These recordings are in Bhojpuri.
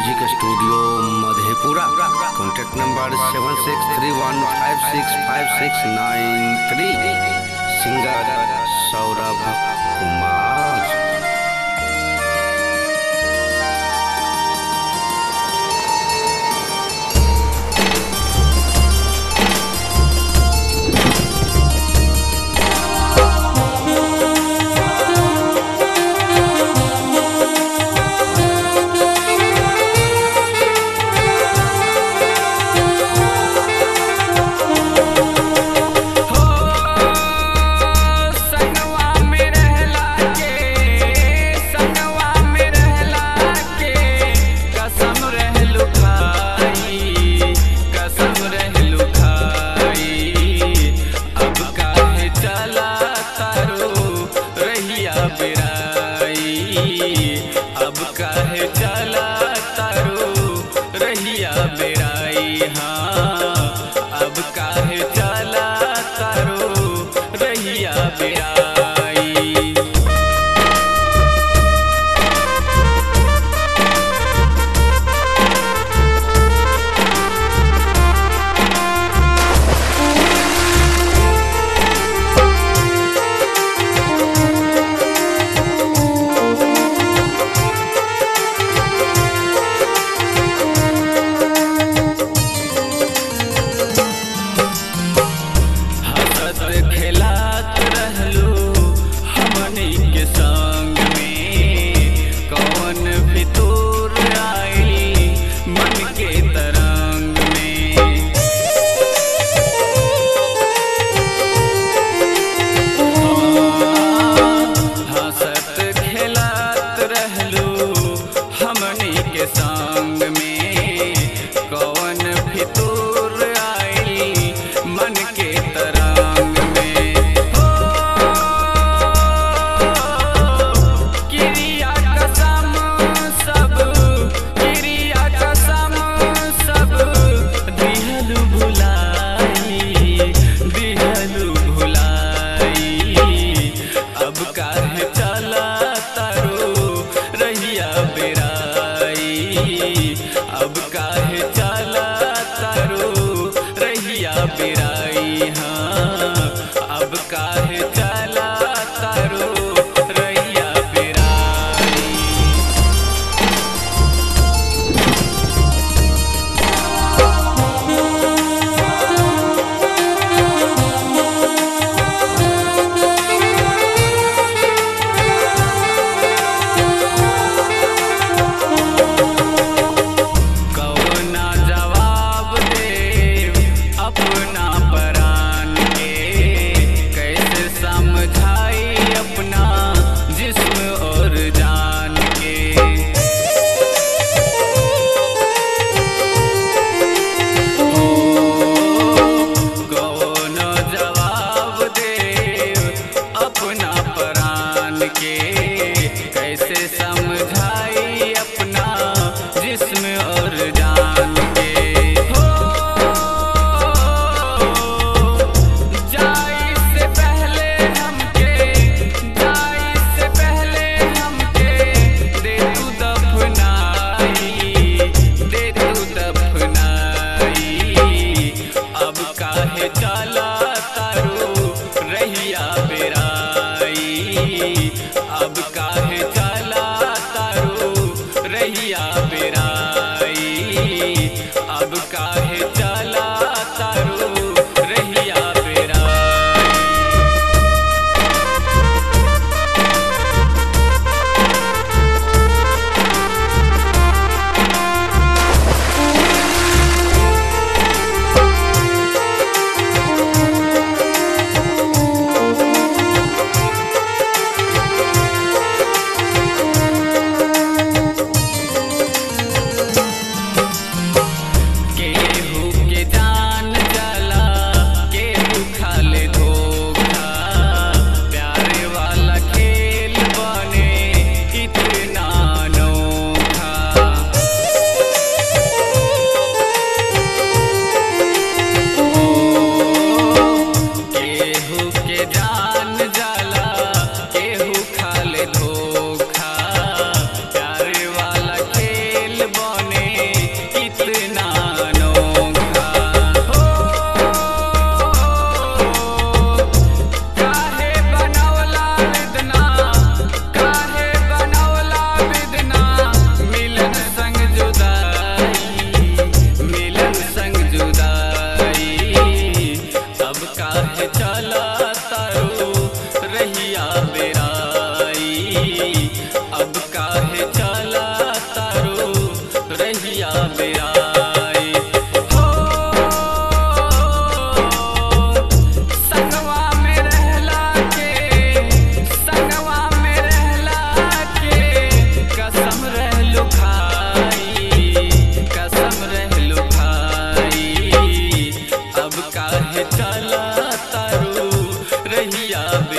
Music studio Madhepura. Contact number 7631565693। Singer Saurabh Kumar. अब काहे चला तारो रहिया बेराई, हाँ अब काहे चला तारो रहिया बेराई। खेलात रहलो हमनी के संग में, कौन फितूर आई मन के तरंग में। हंसत खेलात रहलो हमनी के संग में, कौन फितूर आई मन के तरंग में। अब काहे चला तारो रहिया बेराई, अब काहे चला तारो रहिया बेराई, हाँ अब काहे चला तारो रहिया बेराई। अपना परान के कैसे समझाई अपना जिस्म और जान के। कौन जवाब दे अपना परान के, कैसे समझाई अपना जिस्म और जान के। अब काहे चला तारो रहिया बेराई, अब काहे चला तारो रहिया बेराई, अब काहे चला तारो रहिया बेराई।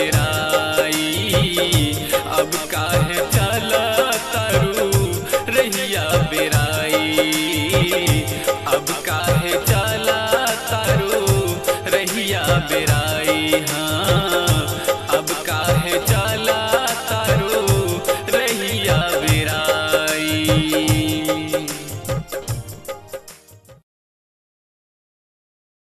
बेराई अब काहे चला तारू रहिया बेराई अब काहे चला तारू रहिया बेराई हाँ अब काहे चला तारू रहिया बेराई।